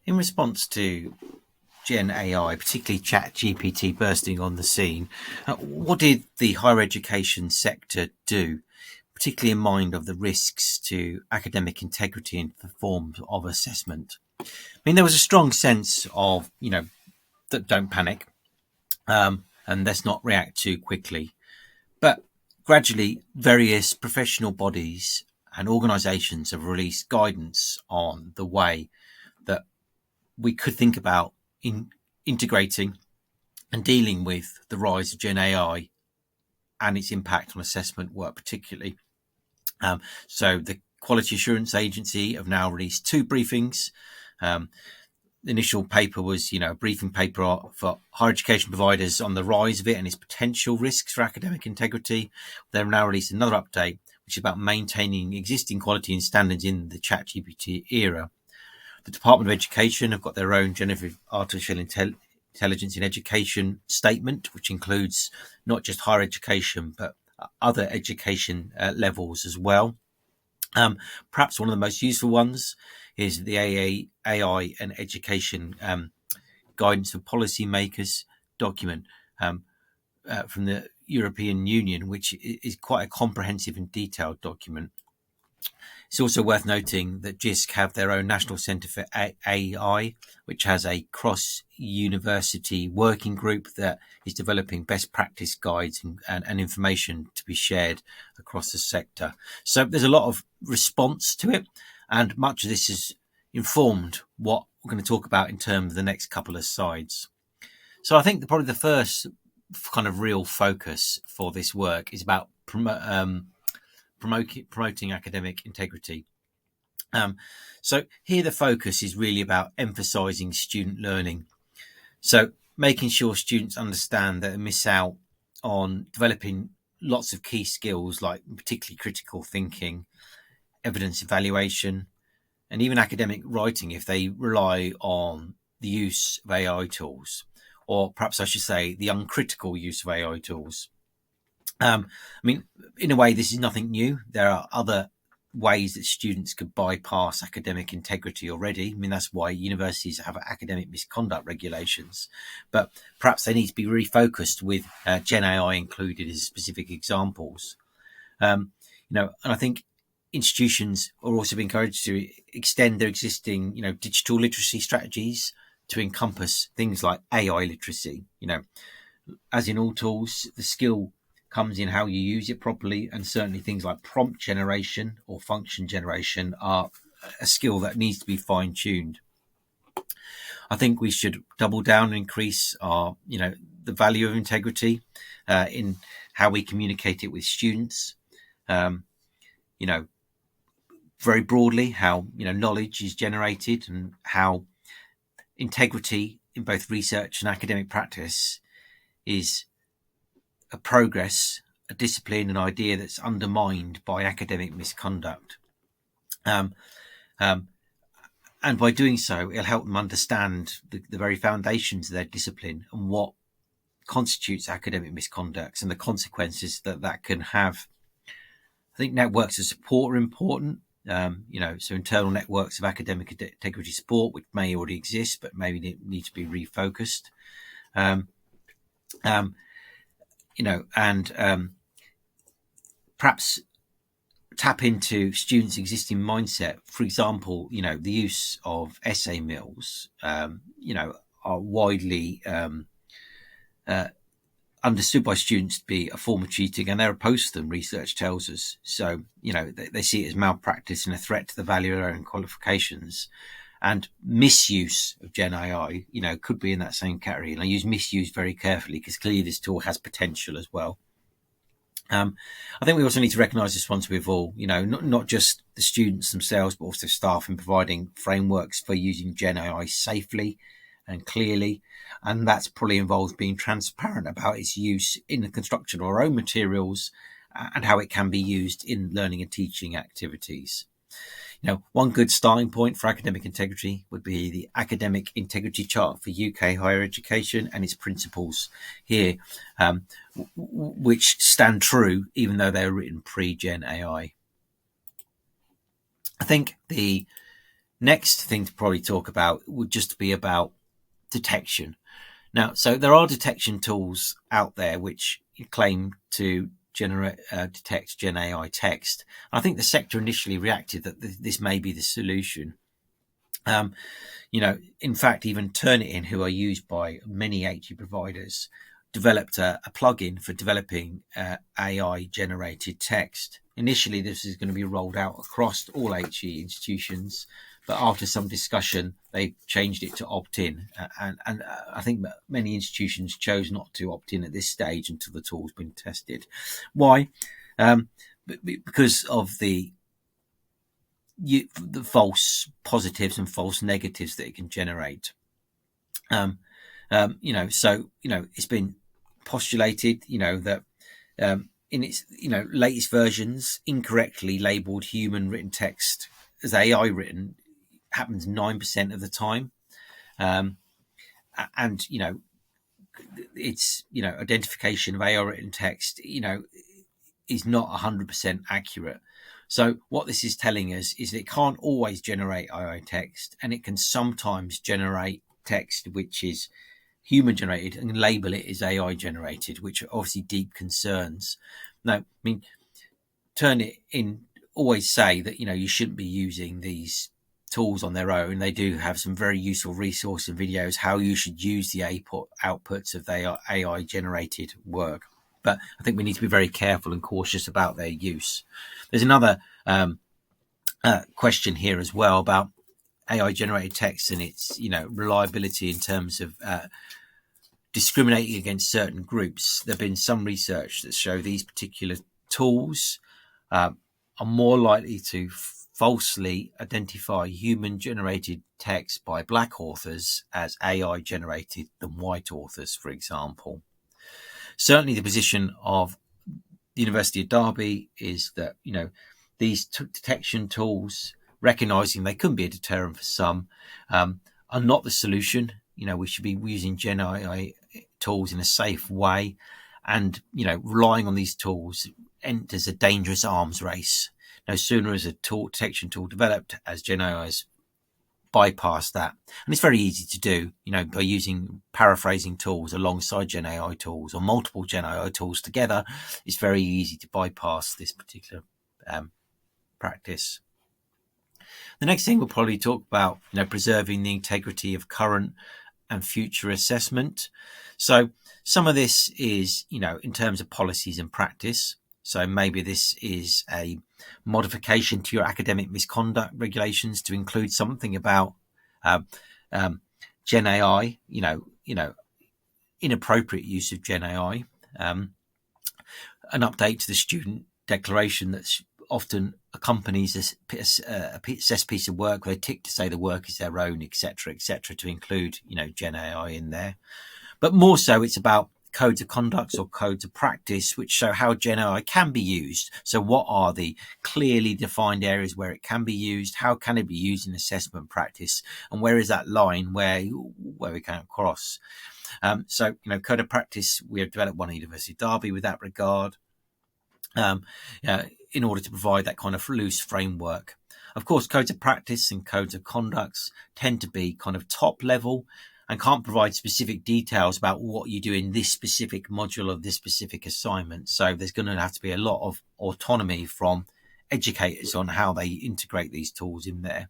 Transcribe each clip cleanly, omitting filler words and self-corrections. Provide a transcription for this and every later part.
In response to GenAI, particularly ChatGPT bursting on the scene, what did the higher education sector do, particularly in mind of the risks to academic integrity and the forms of assessment? I mean, there was a strong sense of, that don't panic, and let's not react too quickly. But gradually, various professional bodies and organisations have released guidance on the way that we could think about in integrating and dealing with the rise of Gen AI and its impact on assessment work, particularly. So the Quality Assurance Agency have now released two briefings. The initial paper was, a briefing paper for higher education providers on the rise of it and its potential risks for academic integrity. They've now released another update, which is about maintaining existing quality and standards in the ChatGPT era. The Department of Education have got their own generative artificial intelligence in education statement, which includes not just higher education, but other education levels as well. Perhaps one of the most useful ones is the AI and education guidance for policymakers document from the European Union, which is quite a comprehensive and detailed document. It's also worth noting that JISC have their own National Centre for AI, which has a cross-university working group that is developing best practice guides and information to be shared across the sector. So there's a lot of response to it, and much of this has informed what we're going to talk about in terms of the next couple of slides. So I think probably the first kind of real focus for this work is about promoting academic integrity. So here the focus is really about emphasising student learning. So making sure students understand that they miss out on developing lots of key skills like particularly critical thinking, evidence evaluation, and even academic writing if they rely on the use of AI tools, or perhaps I should say the uncritical use of AI tools. I mean, in a way, this is nothing new. There are other ways that students could bypass academic integrity already. I mean, that's why universities have academic misconduct regulations. But perhaps they need to be refocused with Gen AI included as specific examples. And I think institutions are also being encouraged to extend their existing, digital literacy strategies to encompass things like AI literacy. As in all tools, the skill comes in how you use it properly, and certainly things like prompt generation or function generation are a skill that needs to be fine-tuned. I think we should double down and increase our, the value of integrity in how we communicate it with students. Very broadly, how knowledge is generated and how integrity in both research and academic practice is a progress, a discipline, an idea that's undermined by academic misconduct. And by doing so, it'll help them understand the very foundations of their discipline and what constitutes academic misconduct and the consequences that can have. I think networks of support are important. So internal networks of academic integrity support, which may already exist, but maybe need to be refocused. Perhaps tap into students' existing mindset. For example, the use of essay mills, are widely understood by students to be a form of cheating, and they're opposed to them, research tells us. So, they see it as malpractice and a threat to the value of their own qualifications. And misuse of Gen AI, could be in that same category. And I use misuse very carefully because clearly this tool has potential as well. I think we also need to recognise the responsibility of all, not just the students themselves, but also staff in providing frameworks for using Gen AI safely and clearly. And that's probably involves being transparent about its use in the construction of our own materials and how it can be used in learning and teaching activities. One good starting point for academic integrity would be the Academic Integrity Chart for UK higher education and its principles here, which stand true even though they were written pre-Gen AI. I think the Next thing to probably talk about would just be about detection. Now, so there are detection tools out there which claim to detect Gen AI text. I think the sector initially reacted that this may be the solution. In fact, even Turnitin, who are used by many HE providers, developed a plugin for developing AI generated text. Initially, this is going to be rolled out across all HE institutions, but after some discussion, they changed it to opt-in. And I think many institutions chose not to opt in at this stage until the tool's been tested. Why? Because of the false positives and false negatives that it can generate. It's been postulated, that in its, latest versions, incorrectly labeled human written text as AI written happens 9% of the time. And its, identification of AI written text, is not 100% accurate. So what this is telling us is that it can't always generate AI text, and it can sometimes generate text which is human generated and label it as AI generated, which are obviously deep concerns. Now, Turnitin always say that, you shouldn't be using these tools on their own. They do have some very useful resources and videos how you should use the outputs of their AI generated work. But I think we need to be very careful and cautious about their use. There's another question here as well about AI generated text and its, reliability in terms of discriminating against certain groups. There have been some research that show these particular tools are more likely to falsely identify human generated text by black authors as AI generated than white authors, for example. Certainly the position of the University of Derby is that, these detection tools, recognising they can be a deterrent for some, are not the solution. We should be using Gen AI tools in a safe way, and, relying on these tools enters a dangerous arms race. No sooner is a detection tool developed as Gen AI has bypass that. And it's very easy to do, by using paraphrasing tools alongside Gen AI tools or multiple Gen AI tools together. It's very easy to bypass this particular practice. The next thing we'll probably talk about, preserving the integrity of current and future assessment. So some of this is, in terms of policies and practice. So maybe this is a modification to your academic misconduct regulations to include something about Gen AI, inappropriate use of Gen AI, an update to the student declaration that often accompanies a assessed piece of work where they tick to say the work is their own, etc., to include, Gen AI in there. But more so, it's about codes of conduct or codes of practice, which show how Gen AI can be used. So what are the clearly defined areas where it can be used? How can it be used in assessment practice? And where is that line where we can't cross? Code of practice, we have developed one at University of Derby with that regard, in order to provide that kind of loose framework. Of course, codes of practice and codes of conducts tend to be kind of top level and can't provide specific details about what you do in this specific module of this specific assignment. So there's going to have to be a lot of autonomy from educators on how they integrate these tools in there.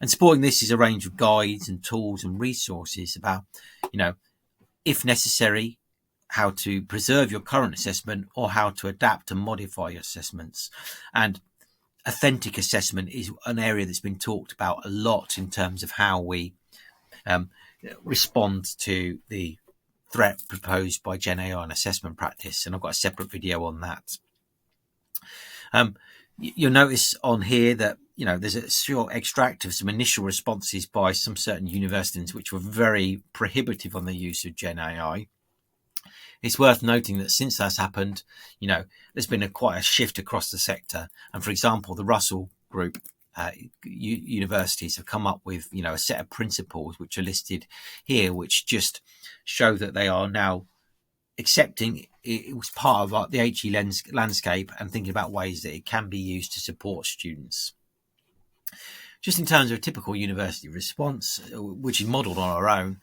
And supporting this is a range of guides and tools and resources about, if necessary, how to preserve your current assessment or how to adapt and modify your assessments. And authentic assessment is an area that's been talked about a lot in terms of how we respond to the threat proposed by Gen AI and assessment practice. And I've got a separate video on that. You'll notice on here that, there's a short extract of some initial responses by some certain universities which were very prohibitive on the use of Gen AI. It's worth noting that since that's happened, there's been quite a shift across the sector. And for example, the Russell Group universities have come up with, a set of principles which are listed here, which just show that they are now accepting it was part of the HE landscape and thinking about ways that it can be used to support students. Just in terms of a typical university response, which is modelled on our own,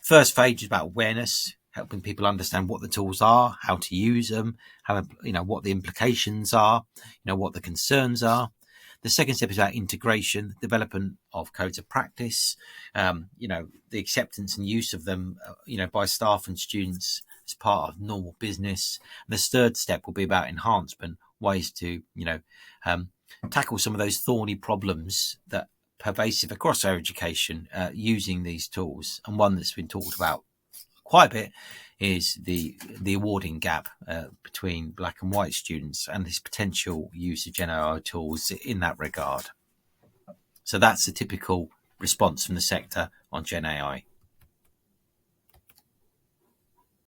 first phase is about awareness, helping people understand what the tools are, how to use them, what the implications are, what the concerns are. The second step is about integration, development of codes of practice, the acceptance and use of them, by staff and students as part of normal business. And the third step will be about enhancement, ways to, tackle some of those thorny problems that are pervasive across our education using these tools. And one that's been talked about quite a bit is the awarding gap between black and white students and this potential use of GenAI tools in that regard. So that's the typical response from the sector on GenAI.